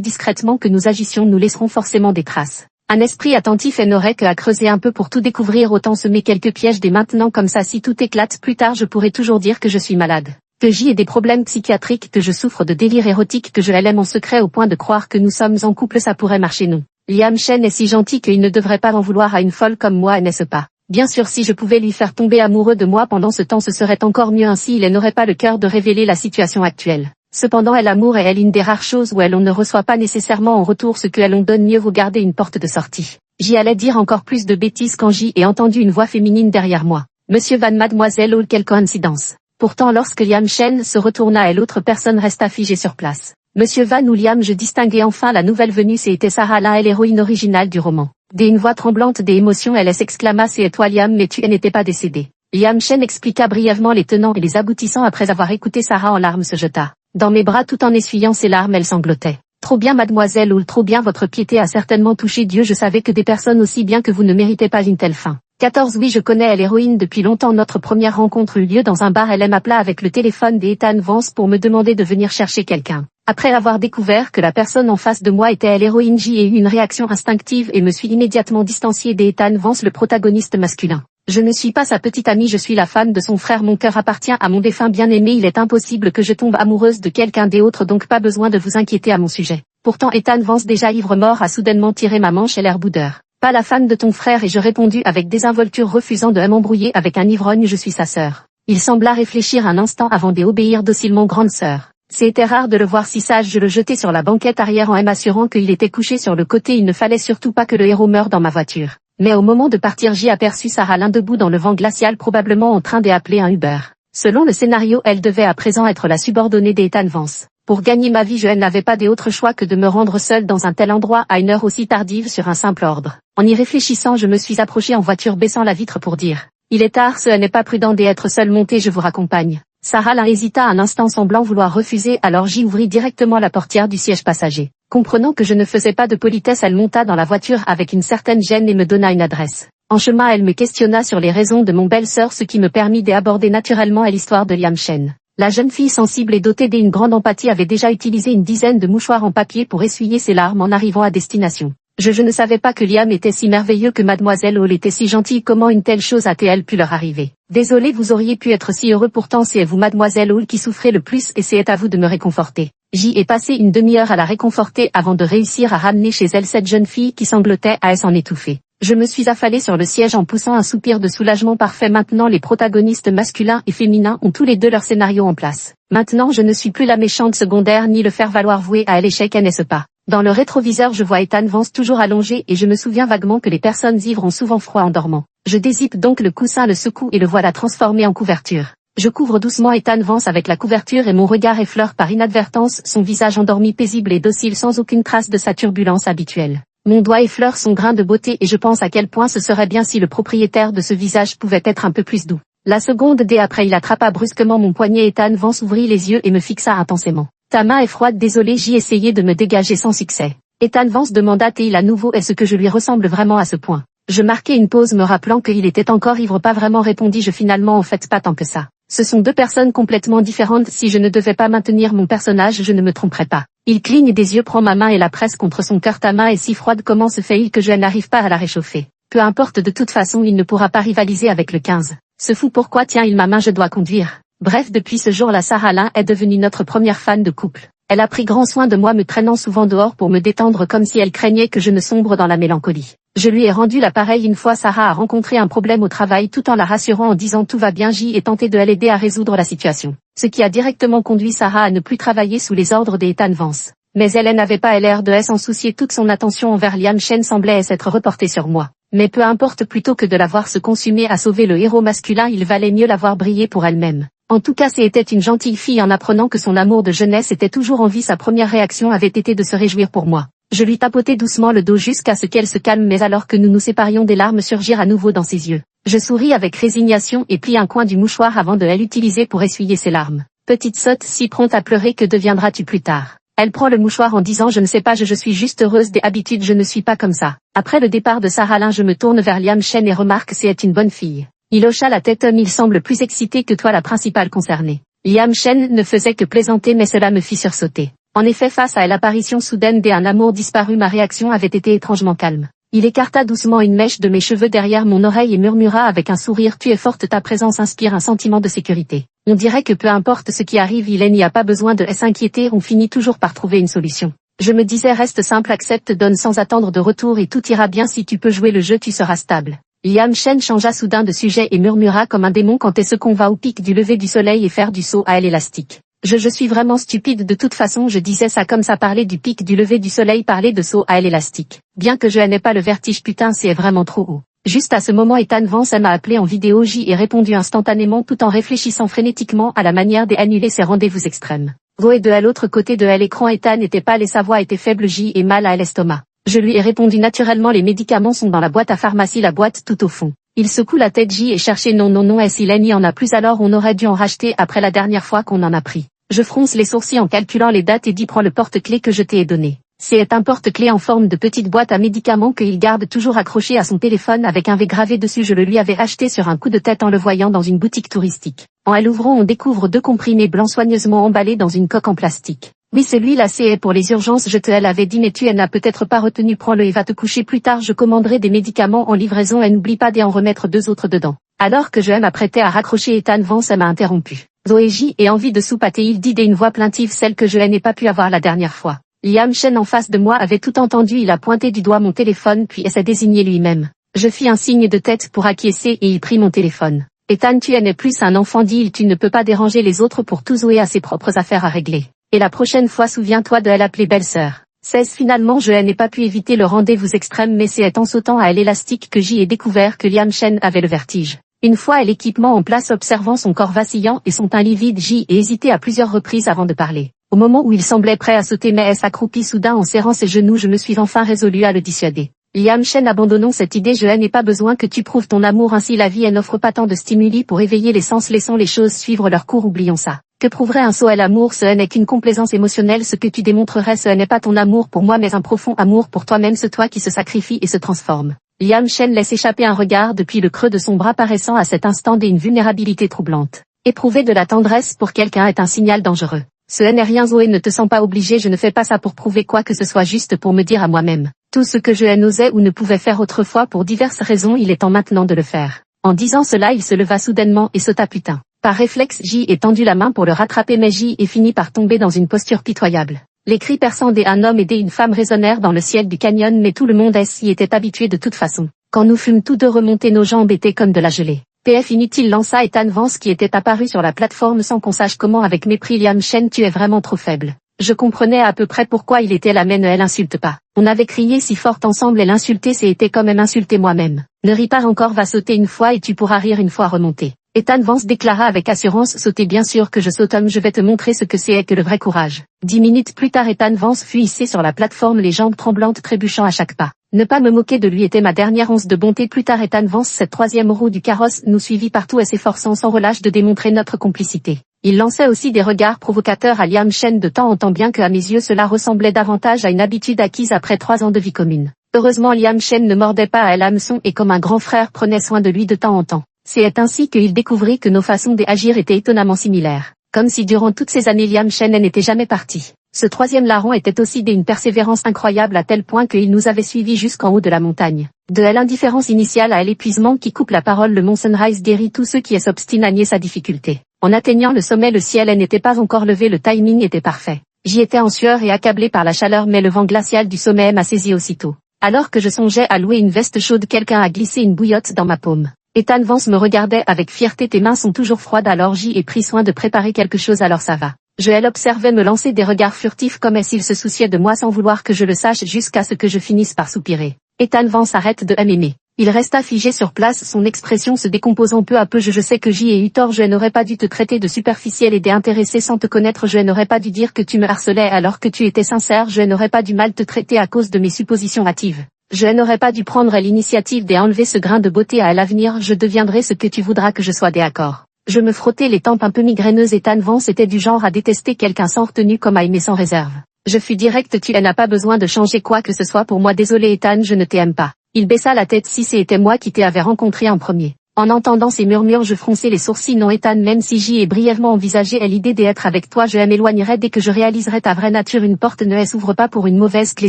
discrètement que nous agissions, nous laisserons forcément des traces. Un esprit attentif n'aurait qu'à creuser un peu pour tout découvrir, autant semer quelques pièges dès maintenant, comme ça si tout éclate plus tard je pourrai toujours dire que je suis malade. Que J ait des problèmes psychiatriques, que je souffre de délire érotique, que je l'aime en secret au point de croire que nous sommes en couple, ça pourrait marcher non. Liam Shen est si gentil qu'il ne devrait pas en vouloir à une folle comme moi, n'est-ce pas? Bien sûr, si je pouvais lui faire tomber amoureux de moi pendant ce temps, ce serait encore mieux, ainsi il n'aurait pas le cœur de révéler la situation actuelle. Cependant, l'amour est l'une des rares choses où on ne reçoit pas nécessairement en retour ce que l'on donne, mieux vaut garder une porte de sortie. J'y allais dire encore plus de bêtises quand j'y ai entendu une voix féminine derrière moi. Monsieur Van, mademoiselle, oh quelle coïncidence. Pourtant, lorsque Liam Shen se retourna et l'autre personne resta figée sur place. Monsieur Van ou Liam, je distinguai enfin la nouvelle venue, c'était Sarah, là, l'héroïne originale du roman. D'une voix tremblante d'émotion, elle s'exclama, c'est toi Liam, mais tu n'étais pas décédé. Liam Shen expliqua brièvement les tenants et les aboutissants. Après avoir écouté, Sarah en larmes se jeta dans mes bras tout en essuyant ses larmes, elle sanglotait. Trop bien mademoiselle ou trop bien, votre piété a certainement touché Dieu, je savais que des personnes aussi bien que vous ne méritaient pas une telle fin. 14 Oui, je connais l'héroïne depuis longtemps. Notre première rencontre eut lieu dans un bar. Elle m'appela avec le téléphone d'Ethan Vance pour me demander de venir chercher quelqu'un. Après avoir découvert que la personne en face de moi était l'héroïne, j'ai eu une réaction instinctive et me suis immédiatement distanciée d'Ethan Vance, le protagoniste masculin. Je ne suis pas sa petite amie, je suis la femme de son frère. Mon cœur appartient à mon défunt bien-aimé. Il est impossible que je tombe amoureuse de quelqu'un d'autre, donc pas besoin de vous inquiéter à mon sujet. Pourtant Ethan Vance, déjà ivre-mort, a soudainement tiré ma manche et l'air boudeur. Pas la femme de ton frère, et je répondis avec désinvolture, refusant de m'embrouiller avec un ivrogne. Je suis sa sœur. Il sembla réfléchir un instant avant d'obéir docilement. Grande sœur. C'était rare de le voir si sage. Je le jetai sur la banquette arrière en m'assurant qu'il était couché sur le côté. Il ne fallait surtout pas que le héros meure dans ma voiture. Mais au moment de partir, j'y aperçus Sarah Lynn debout dans le vent glacial, probablement en train d'appeler un Uber. Selon le scénario, elle devait à présent être la subordonnée d'Ethan Vance. Pour gagner ma vie, je n'avais pas d'autre choix que de me rendre seule dans un tel endroit à une heure aussi tardive sur un simple ordre. En y réfléchissant, je me suis approchée en voiture, baissant la vitre pour dire: il est tard, ce n'est pas prudent d'être seule, montez, je vous raccompagne. Sarah Lynn hésita un instant, semblant vouloir refuser, alors j'y ouvris directement la portière du siège passager. Comprenant que je ne faisais pas de politesse, elle monta dans la voiture avec une certaine gêne et me donna une adresse. En chemin, elle me questionna sur les raisons de mon belle-sœur, ce qui me permit d'aborder naturellement l'histoire de Liam Shen. La jeune fille sensible et dotée d'une grande empathie avait déjà utilisé une dizaine de mouchoirs en papier pour essuyer ses larmes en arrivant à destination. Je ne savais pas que Liam était si merveilleux, que mademoiselle Hall était si gentille. Comment une telle chose a-t-elle pu leur arriver? Désolé, vous auriez pu être si heureux, pourtant c'est vous mademoiselle Hall qui souffrez le plus et c'est à vous de me réconforter. J'y ai passé une demi-heure à la réconforter avant de réussir à ramener chez elle cette jeune fille qui sanglotait à s'en étouffer. Je me suis affalée sur le siège en poussant un soupir de soulagement. Parfait, maintenant les protagonistes masculins et féminins ont tous les deux leur scénario en place. Maintenant je ne suis plus la méchante secondaire ni le faire-valoir voué à l'échec, n'est-ce pas? Dans le rétroviseur, je vois Ethan Vance toujours allongé et je me souviens vaguement que les personnes ivres ont souvent froid en dormant. Je dézippe donc le coussin, le secoue et le voilà transformé en couverture. Je couvre doucement Ethan Vance avec la couverture et mon regard effleure par inadvertance son visage endormi, paisible et docile, sans aucune trace de sa turbulence habituelle. Mon doigt effleure son grain de beauté et je pense à quel point ce serait bien si le propriétaire de ce visage pouvait être un peu plus doux. La seconde d'après, il attrapa brusquement mon poignet. Ethan Vance ouvrit les yeux et me fixa intensément. Ta main est froide, désolé, j'y essayais de me dégager sans succès. Ethan Vance demanda-t-il à nouveau, est-ce que je lui ressemble vraiment à ce point? Je marquai une pause, me rappelant qu'il était encore ivre. Pas vraiment, répondis-je, finalement en fait pas tant que ça. Ce sont deux personnes complètement différentes. Si je ne devais pas maintenir mon personnage, je ne me tromperais pas. Il cligne des yeux, prend ma main et la presse contre son cœur. Ta main est si froide, comment se fait-il que je n'arrive pas à la réchauffer? Peu importe, de toute façon il ne pourra pas rivaliser avec le 15. Ce fou, pourquoi tient-il ma main? Je dois conduire. Bref, depuis ce jour-là, Sarah Lynn est devenue notre première fan de couple. Elle a pris grand soin de moi, me traînant souvent dehors pour me détendre comme si elle craignait que je ne sombre dans la mélancolie. Je lui ai rendu l'appareil une fois Sarah a rencontré un problème au travail, tout en la rassurant en disant tout va bien. J'y ai tenté de l'aider à résoudre la situation. Ce qui a directement conduit Sarah à ne plus travailler sous les ordres d'Ethan Vance. Mais elle n'avait pas l'air de s'en soucier, toute son attention envers Liam Shen semblait s'être reportée sur moi. Mais peu importe, plutôt que de la voir se consumer à sauver le héros masculin, il valait mieux la voir briller pour elle-même. En tout cas, c'était une gentille fille. En apprenant que son amour de jeunesse était toujours en vie, sa première réaction avait été de se réjouir pour moi. Je lui tapotai doucement le dos jusqu'à ce qu'elle se calme, mais alors que nous nous séparions, des larmes surgirent à nouveau dans ses yeux. Je souris avec résignation et plie un coin du mouchoir avant de l'utiliser pour essuyer ses larmes. Petite sotte, si prompte à pleurer, que deviendras-tu plus tard? Elle prend le mouchoir en disant je ne sais pas, je suis juste heureuse. D'habitude je ne suis pas comme ça. Après le départ de Sarah Lynn, je me tourne vers Liam Shen et remarque c'est une bonne fille. Il hocha la tête, il semble plus excité que toi, la principale concernée. Liam Shen ne faisait que plaisanter, mais cela me fit sursauter. En effet, face à l'apparition soudaine d'un amour disparu, ma réaction avait été étrangement calme. Il écarta doucement une mèche de mes cheveux derrière mon oreille et murmura avec un sourire, tu es forte, ta présence inspire un sentiment de sécurité. On dirait que peu importe ce qui arrive, il n'y a pas besoin de s'inquiéter, on finit toujours par trouver une solution. Je me disais reste simple, accepte, donne sans attendre de retour et tout ira bien, si tu peux jouer le jeu tu seras stable. Liam Shen changea soudain de sujet et murmura comme un démon, quand est-ce qu'on va au pic du lever du soleil et faire du saut à l'élastique? Je suis vraiment stupide, de toute façon je disais ça comme ça, parler du pic du lever du soleil, parler de saut à l'élastique. Bien que je n'ai pas le vertige, putain c'est vraiment trop haut. Juste à ce moment, Ethan Vance m'a appelé en vidéo. J'y ai répondu instantanément tout en réfléchissant frénétiquement à la manière d'annuler ces rendez-vous extrêmes. Et de l'autre côté de l'écran, Ethan n'était pas, et sa voix était faible. J'y ai mal à l'estomac. Je lui ai répondu naturellement, les médicaments sont dans la boîte à pharmacie, la boîte tout au fond. Il secoue la tête. J'y ai cherché, non, s'il n'y en a plus alors on aurait dû en racheter après la dernière fois qu'on en a pris. Je fronce les sourcils en calculant les dates et dis prends le porte-clés que je t'ai donné. C'est un porte-clés en forme de petite boîte à médicaments qu'il garde toujours accroché à son téléphone avec un V gravé dessus. Je le lui avais acheté sur un coup de tête en le voyant dans une boutique touristique. En l'ouvrant on découvre 2 comprimés blancs soigneusement emballés dans une coque en plastique. Oui celui-là c'est pour les urgences je te l'avais dit mais tu n'as peut-être pas retenu. Prends-le et va te coucher plus tard. Je commanderai des médicaments en livraison et n'oublie pas d'en remettre 2 autres dedans. Alors que je m'apprêtais à raccrocher Ethan Vance m'a interrompu. Zoé J et envie de soupater il dit d'une voix plaintive celle que je n'ai pas pu avoir la dernière fois. Liam Shen en face de moi avait tout entendu. Il a pointé du doigt mon téléphone puis s'est désigné lui-même. Je fis un signe de tête pour acquiescer et il prit mon téléphone. Ethan tu n'es plus un enfant dit-il tu ne peux pas déranger les autres pour tout. Zoé a ses propres affaires à régler. Et la prochaine fois souviens-toi de l'appeler belle-sœur. 16 Finalement je n'ai pas pu éviter le rendez-vous extrême mais c'est en sautant à l'élastique que j'y ai découvert que Liam Shen avait le vertige. Une fois l'équipement en place observant son corps vacillant et son teint livide j'y ai hésité à plusieurs reprises avant de parler. Au moment où il semblait prêt à sauter mais s'accroupit soudain en serrant ses genoux je me suis enfin résolu à le dissuader. Liam Shen abandonnons cette idée je n'ai pas besoin que tu prouves ton amour ainsi la vie n'offre pas tant de stimuli pour éveiller les sens laissons les choses suivre leur cours oublions ça. Que prouverait un saut à l'amour ce n'est qu'une complaisance émotionnelle ce que tu démontrerais ce n'est pas ton amour pour moi mais un profond amour pour toi-même ce toi qui se sacrifie et se transforme. Liam Shen laisse échapper un regard depuis le creux de son bras paraissant à cet instant d'une vulnérabilité troublante. Éprouver de la tendresse pour quelqu'un est un signal dangereux. Ce n'est rien Zoé ne te sens pas obligé je ne fais pas ça pour prouver quoi que ce soit juste pour me dire à moi-même. Tout ce que je n'osais ou ne pouvais faire autrefois pour diverses raisons il est temps maintenant de le faire. En disant cela il se leva soudainement et sauta putain. Par réflexe j'y ai tendu la main pour le rattraper mais j'y ai fini par tomber dans une posture pitoyable. Les cris perçants d'un homme et d'une femme résonnèrent dans le ciel du canyon mais tout le monde s'y était habitué de toute façon. Quand nous fûmes tous deux remontés nos jambes étaient comme de la gelée. PF inutile lança Ethan Vance qui était apparu sur la plateforme sans qu'on sache comment avec mépris Liam Shen tu es vraiment trop faible. Je comprenais à peu près pourquoi il était là mais ne l'insulte pas. On avait crié si fort ensemble et l'insulter c'était quand même insulter moi-même. Ne ris pas encore va sauter une fois et tu pourras rire une fois remonté. Ethan Vance déclara avec assurance sauter bien sûr que je saute homme je vais te montrer ce que c'est que le vrai courage. 10 minutes plus tard Ethan Vance fut hissé sur la plateforme les jambes tremblantes trébuchant à chaque pas. Ne pas me moquer de lui était ma dernière once de bonté plus tard Ethan Vance cette troisième roue du carrosse nous suivit partout et s'efforçant sans relâche de démontrer notre complicité. Il lançait aussi des regards provocateurs à Liam Shen de temps en temps bien que à mes yeux cela ressemblait davantage à une habitude acquise après 3 ans de vie commune. Heureusement Liam Shen ne mordait pas à l'hameçon et comme un grand frère prenait soin de lui de temps en temps. C'est ainsi qu'il découvrit que nos façons d'agir étaient étonnamment similaires. Comme si durant toutes ces années Liam Shen n'était jamais parti. Ce troisième larron était aussi d'une persévérance incroyable à tel point qu'il nous avait suivis jusqu'en haut de la montagne. De l'indifférence initiale à l'épuisement qui coupe la parole le mont Sunrise guérit tous ceux qui s'obstinent à nier sa difficulté. En atteignant le sommet le ciel n'était pas encore levé le timing était parfait. J'y étais en sueur et accablé par la chaleur mais le vent glacial du sommet m'a saisi aussitôt. Alors que je songeais à louer une veste chaude quelqu'un a glissé une bouillotte dans ma paume. Ethan Vance me regardait avec fierté tes mains sont toujours froides alors j'y ai pris soin de préparer quelque chose alors ça va. Je l'observais me lancer des regards furtifs comme s'il se souciait de moi sans vouloir que je le sache jusqu'à ce que je finisse par soupirer. Ethan Vance arrête de m'aimer. Il resta figé sur place son expression se décomposant peu à peu je sais que j'y ai eu tort je n'aurais pas dû te traiter de superficiel et d'intéressé sans te connaître je n'aurais pas dû dire que tu me harcelais alors que tu étais sincère je n'aurais pas dû mal te traiter à cause de mes suppositions hâtives. Je n'aurais pas dû prendre l'initiative d'enlever ce grain de beauté à l'avenir je deviendrai ce que tu voudras que je sois d'accord. Je me frottais les tempes un peu migraineuses Ethan Vance était du genre à détester quelqu'un sans retenue comme à aimer sans réserve. Je fus direct tu n'as pas besoin de changer quoi que ce soit pour moi désolé Ethan je ne t'aime pas. Il baissa la tête si c'était moi qui t'avais rencontré en premier. En entendant ces murmures je fronçai les sourcils non Ethan même si j'y ai brièvement envisagé l'idée d'être avec toi je m'éloignerai dès que je réaliserai ta vraie nature une porte ne s'ouvre pas pour une mauvaise clé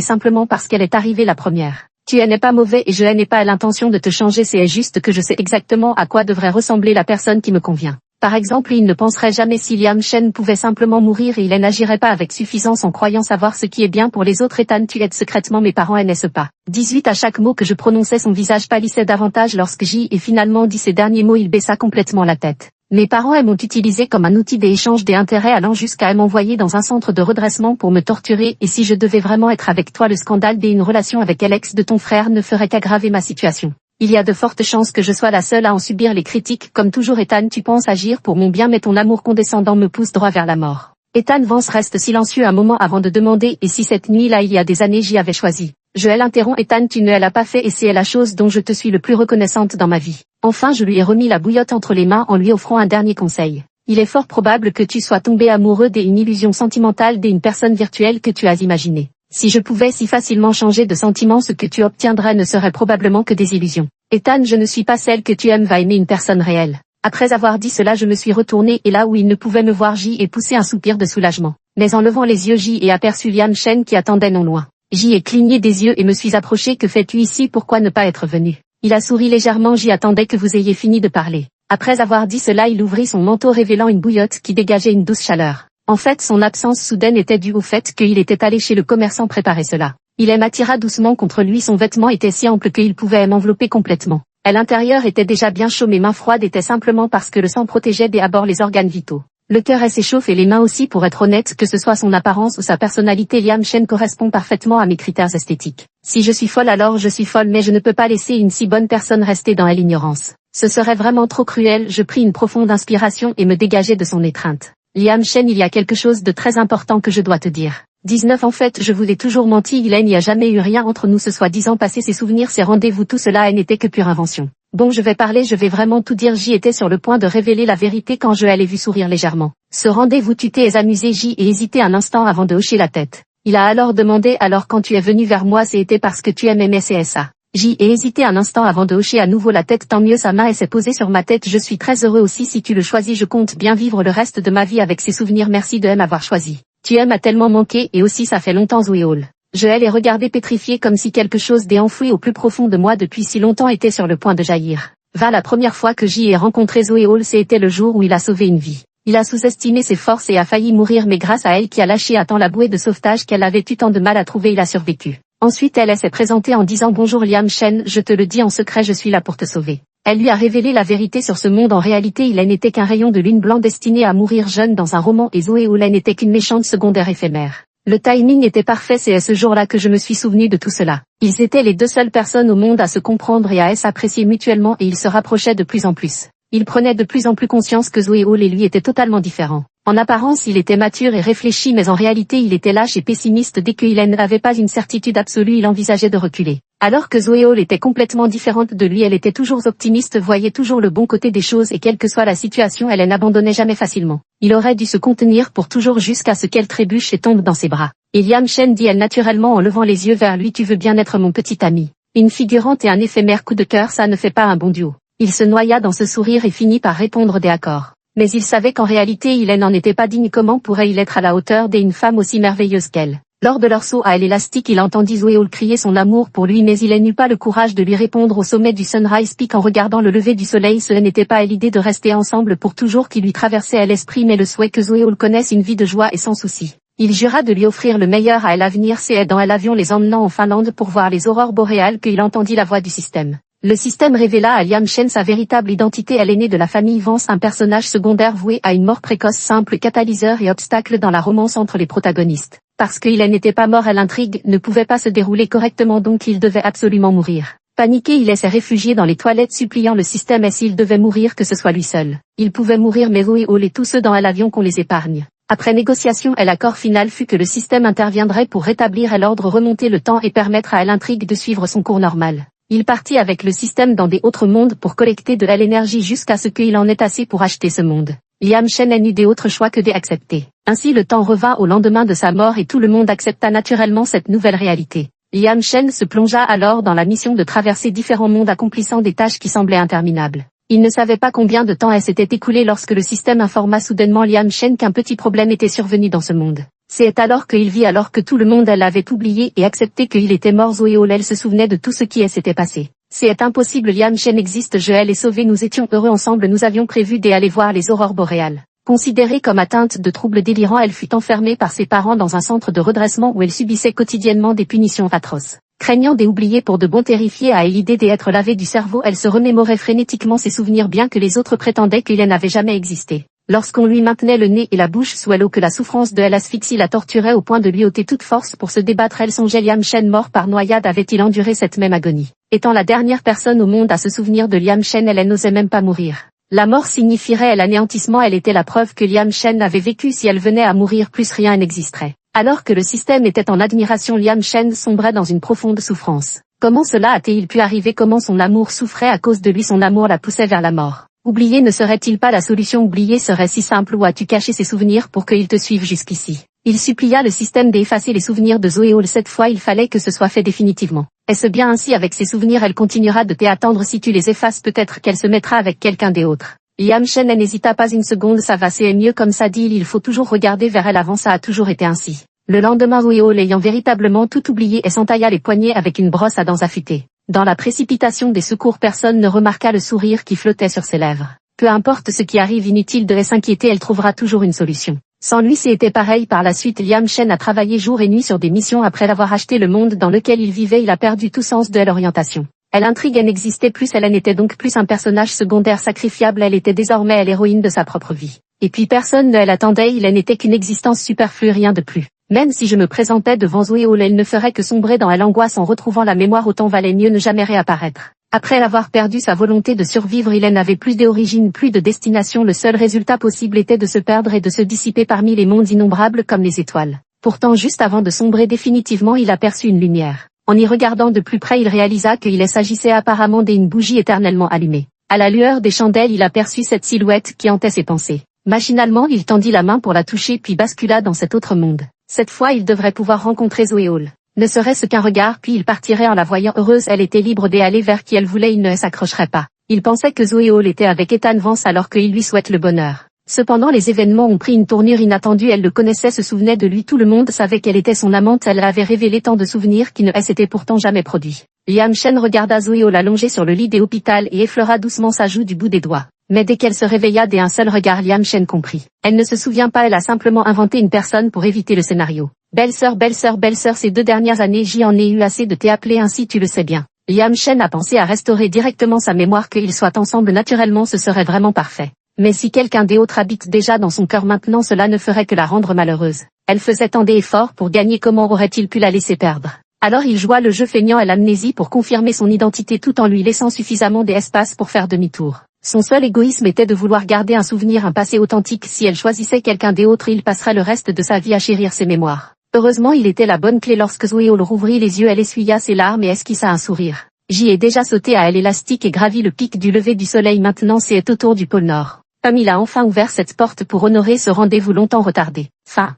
simplement parce qu'elle est arrivée la première. Tu n'es pas mauvais et je n'ai pas l'intention de te changer c'est juste que je sais exactement à quoi devrait ressembler la personne qui me convient. Par exemple il ne penserait jamais si Liam Shen pouvait simplement mourir et il n'agirait pas avec suffisance en croyant savoir ce qui est bien pour les autres Ethan tu aides secrètement mes parents n'est-ce pas. 18 à chaque mot que je prononçais son visage pâlissait davantage lorsque j'y ai finalement dit ces derniers mots il baissa complètement la tête. Mes parents m'ont utilisé comme un outil d'échange des intérêts allant jusqu'à m'envoyer dans un centre de redressement pour me torturer et si je devais vraiment être avec toi le scandale d'une relation avec Alex de ton frère ne ferait qu'aggraver ma situation. Il y a de fortes chances que je sois la seule à en subir les critiques comme toujours Ethan tu penses agir pour mon bien mais ton amour condescendant me pousse droit vers la mort. Ethan Vance reste silencieux un moment avant de demander et si cette nuit-là il y a des années j'y avais choisi. Je l'interromps Ethan tu ne l'as pas fait et c'est la chose dont je te suis le plus reconnaissante dans ma vie. Enfin je lui ai remis la bouillotte entre les mains en lui offrant un dernier conseil. Il est fort probable que tu sois tombé amoureux d'une illusion sentimentale d'une personne virtuelle que tu as imaginée. Si je pouvais si facilement changer de sentiment, ce que tu obtiendrais ne serait probablement que des illusions. Ethan, je ne suis pas celle que tu aimes va aimer une personne réelle. Après avoir dit cela, je me suis retournée et là où il ne pouvait me voir, J ai poussé un soupir de soulagement. Mais en levant les yeux, J ai aperçu Liam Shen qui attendait non loin. J ai cligné des yeux et me suis approchée. Que fais-tu ici? Pourquoi ne pas être venu? Il a souri légèrement. J attendait que vous ayez fini de parler. Après avoir dit cela, il ouvrit son manteau révélant une bouillotte qui dégageait une douce chaleur. En fait, son absence soudaine était due au fait qu'il était allé chez le commerçant préparer cela. Il m'attira doucement contre lui. Son vêtement était si ample qu'il pouvait m'envelopper complètement. À l'intérieur était déjà bien chaud, mes mains froides étaient simplement parce que le sang protégeait des abords les organes vitaux. Le cœur s'échauffe et les mains aussi, pour être honnête, que ce soit son apparence ou sa personnalité, Liam Shen correspond parfaitement à mes critères esthétiques. Si je suis folle, alors je suis folle, mais je ne peux pas laisser une si bonne personne rester dans l'ignorance. Ce serait vraiment trop cruel. Je pris une profonde inspiration et me dégageai de son étreinte. Liam Shen, il y a quelque chose de très important que je dois te dire. 19 En fait, je vous ai toujours menti, il n'y a jamais eu rien entre nous, ce soi-disant passé, ces souvenirs, ces rendez-vous, tout cela n'était que pure invention. Bon, je vais parler, je vais vraiment tout dire. J'y étais sur le point de révéler la vérité quand je l'ai vu sourire légèrement. Ce rendez-vous, tu t'es amusé? J'y ai hésité un instant avant de hocher la tête. Il a alors demandé, alors quand tu es venu vers moi, c'était parce que tu aimais CSA. J'y ai hésité un instant avant de hocher à nouveau la tête. Tant mieux, sa main s'est posée sur ma tête. Je suis très heureux aussi si tu le choisis. Je compte bien vivre le reste de ma vie avec ces souvenirs. Merci de m'avoir choisi. Tu m'a tellement manqué et aussi ça fait longtemps, Zoé Hall. Je les regardais pétrifiée comme si quelque chose d'enfoui au plus profond de moi depuis si longtemps était sur le point de jaillir. La première fois que j'y ai rencontré Zoé Hall, c'était le jour où il a sauvé une vie. Il a sous-estimé ses forces et a failli mourir, mais grâce à elle qui a lâché à temps la bouée de sauvetage qu'elle avait eu tant de mal à trouver, il a survécu. Ensuite elle s'est présentée en disant bonjour Liam Shen, je te le dis en secret, je suis là pour te sauver. Elle lui a révélé la vérité sur ce monde. En réalité, il n'était qu'un rayon de lune blanc destiné à mourir jeune dans un roman et Zoé Hall n'était qu'une méchante secondaire éphémère. Le timing était parfait, c'est à ce jour-là que je me suis souvenu de tout cela. Ils étaient les deux seules personnes au monde à se comprendre et à s'apprécier mutuellement et ils se rapprochaient de plus en plus. Il prenait de plus en plus conscience que Zoé Hall et lui étaient totalement différents. En apparence, il était mature et réfléchi, mais en réalité, il était lâche et pessimiste. Dès qu'il n'avait pas une certitude absolue, il envisageait de reculer. Alors que Zoé Hall était complètement différente de lui, elle était toujours optimiste, voyait toujours le bon côté des choses et quelle que soit la situation, elle n'abandonnait jamais facilement. Il aurait dû se contenir pour toujours jusqu'à ce qu'elle trébuche et tombe dans ses bras. Et Liam Shen, dit-elle naturellement en levant les yeux vers lui, tu veux bien être mon petit ami. Une figurante et un éphémère coup de cœur, ça ne fait pas un bon duo. Il se noya dans ce sourire et finit par répondre des accords. Mais il savait qu'en réalité il n'en était pas digne. Comment pourrait-il être à la hauteur d'une femme aussi merveilleuse qu'elle? Lors de leur saut à l'élastique, il entendit Zoé Hall crier son amour pour lui, mais il n'eut pas le courage de lui répondre au sommet du Sunrise Peak en regardant le lever du soleil. Ce n'était pas l'idée de rester ensemble pour toujours qui lui traversait à l'esprit, mais le souhait que Zoé Hall connaisse une vie de joie et sans souci. Il jura de lui offrir le meilleur à l'avenir. C'est dans l'avion les emmenant en Finlande pour voir les aurores boréales qu'il entendit la voix du système. Le système révéla à Liam Shen sa véritable identité. Elle est née de la famille Vance, un personnage secondaire voué à une mort précoce, simple catalyseur et obstacle dans la romance entre les protagonistes. Parce qu'il n'était pas mort, l'intrigue ne pouvait pas se dérouler correctement, donc il devait absolument mourir. Paniqué, il s'est réfugié dans les toilettes suppliant le système, et s'il devait mourir que ce soit lui seul. Il pouvait mourir, mais Zoé Hall et tous ceux dans l'avion qu'on les épargne. Après négociation, l'accord final fut que le système interviendrait pour rétablir l'ordre, remonter le temps et permettre à l'intrigue de suivre son cours normal. Il partit avec le système dans des autres mondes pour collecter de l'énergie jusqu'à ce qu'il en ait assez pour acheter ce monde. Liam Shen n'eut d'autre choix que d'accepter. Ainsi le temps revint au lendemain de sa mort et tout le monde accepta naturellement cette nouvelle réalité. Liam Shen se plongea alors dans la mission de traverser différents mondes, accomplissant des tâches qui semblaient interminables. Il ne savait pas combien de temps s'était écoulé lorsque le système informa soudainement Liam Shen qu'un petit problème était survenu dans ce monde. C'est alors qu'il vit, alors que tout le monde l'avait oublié et accepté, qu'il était mort. Zoé Hall, elle se souvenait de tout ce qui s'était passé. C'est impossible, Liam Shen existe, je l'ai sauvé, nous étions heureux ensemble, nous avions prévu d'aller voir les aurores boréales. Considérée comme atteinte de troubles délirants, elle fut enfermée par ses parents dans un centre de redressement où elle subissait quotidiennement des punitions atroces. Craignant d'oublier pour de bon, terrifiée à l'idée d'être lavée du cerveau, elle se remémorait frénétiquement ses souvenirs, bien que les autres prétendaient qu'il n'avait jamais existé. Lorsqu'on lui maintenait le nez et la bouche sous l'eau, que la souffrance de l'asphyxie la torturait au point de lui ôter toute force pour se débattre, elle songeait Liam Shen mort par noyade. Avait-il enduré cette même agonie? Étant la dernière personne au monde à se souvenir de Liam Shen, elle n'osait même pas mourir. La mort signifierait l'anéantissement, elle était la preuve que Liam Shen avait vécu. Si elle venait à mourir, plus rien n'existerait. Alors que le système était en admiration, Liam Shen sombrait dans une profonde souffrance. Comment cela a-t-il pu arriver? Comment son amour souffrait à cause de lui? Son amour la poussait vers la mort. Oublier ne serait-il pas la solution? Oublier serait si simple. Où as-tu caché ces souvenirs pour qu'ils te suivent jusqu'ici? Il supplia le système d'effacer les souvenirs de Zoé Hall. Cette fois il fallait que ce soit fait définitivement. Est-ce bien ainsi? Avec ses souvenirs elle continuera de t'attendre. Si tu les effaces, peut-être qu'elle se mettra avec quelqu'un d'autre. Liam Shen n'hésita pas une seconde. Ça va, c'est mieux comme ça, dit-il. Il faut toujours regarder vers elle avant, ça a toujours été ainsi. Le lendemain, Zoé Hall, ayant véritablement tout oublié, et s'entailla les poignets avec une brosse à dents affûtée. Dans la précipitation des secours, personne ne remarqua le sourire qui flottait sur ses lèvres. Peu importe ce qui arrive, inutile de s'inquiéter, elle trouvera toujours une solution. Sans lui, c'était pareil. Par la suite, Liam Shen a travaillé jour et nuit sur des missions. Après l'avoir acheté le monde dans lequel il vivait, il a perdu tout sens de l'orientation. Elle intrigue, elle n'existait plus, elle n'était donc plus un personnage secondaire sacrifiable, elle était désormais l'héroïne de sa propre vie. Et puis personne ne l'attendait, il n'était qu'une existence superflue, rien de plus. Même si je me présentais devant Zoé Hall, elle ne ferait que sombrer dans l'angoisse en retrouvant la mémoire. Autant valait mieux ne jamais réapparaître. Après avoir perdu sa volonté de survivre, il n'avait plus d'origine, plus de destination. Le seul résultat possible était de se perdre et de se dissiper parmi les mondes innombrables comme les étoiles. Pourtant, juste avant de sombrer définitivement, il aperçut une lumière. En y regardant de plus près, il réalisa qu'il s'agissait apparemment d'une bougie éternellement allumée. À la lueur des chandelles, il aperçut cette silhouette qui hantait ses pensées. Machinalement, il tendit la main pour la toucher puis bascula dans cet autre monde. Cette fois, il devrait pouvoir rencontrer Zoé Hall. Ne serait-ce qu'un regard, puis il partirait en la voyant heureuse. Elle était libre d'aller vers qui elle voulait, il ne s'accrocherait pas. Il pensait que Zoé Hall était avec Ethan Vance alors qu'il lui souhaite le bonheur. Cependant, les événements ont pris une tournure inattendue. Elle le connaissait, se souvenait de lui, tout le monde savait qu'elle était son amante. Elle avait révélé tant de souvenirs qui ne s'étaient pourtant jamais produits. Liam Shen regarda Zoé Hall allongée sur le lit des hôpitaux et effleura doucement sa joue du bout des doigts. Mais dès qu'elle se réveilla d'un seul regard, Liam Shen comprit. Elle ne se souvient pas, elle a simplement inventé une personne pour éviter le scénario. Belle-sœur, belle-sœur, belle-sœur, ces 2 dernières années j'en ai eu assez de t'appeler ainsi, tu le sais bien. Liam Shen a pensé à restaurer directement sa mémoire, qu'ils soient ensemble naturellement, ce serait vraiment parfait. Mais si quelqu'un d'autre habite déjà dans son cœur maintenant, cela ne ferait que la rendre malheureuse. Elle faisait tant d'efforts pour gagner, comment aurait-il pu la laisser perdre? Alors il joua le jeu feignant à l'amnésie pour confirmer son identité tout en lui laissant suffisamment d'espace pour faire demi-tour. Son seul égoïsme était de vouloir garder un souvenir, un passé authentique. Si elle choisissait quelqu'un d'autre, il passerait le reste de sa vie à chérir ses mémoires. Heureusement, il était la bonne clé. Lorsque Zoé Hall rouvrit les yeux, elle essuya ses larmes et esquissa un sourire. J'y ai déjà sauté à l'élastique et gravi le pic du lever du soleil, maintenant c'est au tour du pôle Nord. Comme il a enfin ouvert cette porte pour honorer ce rendez-vous longtemps retardé. Fin.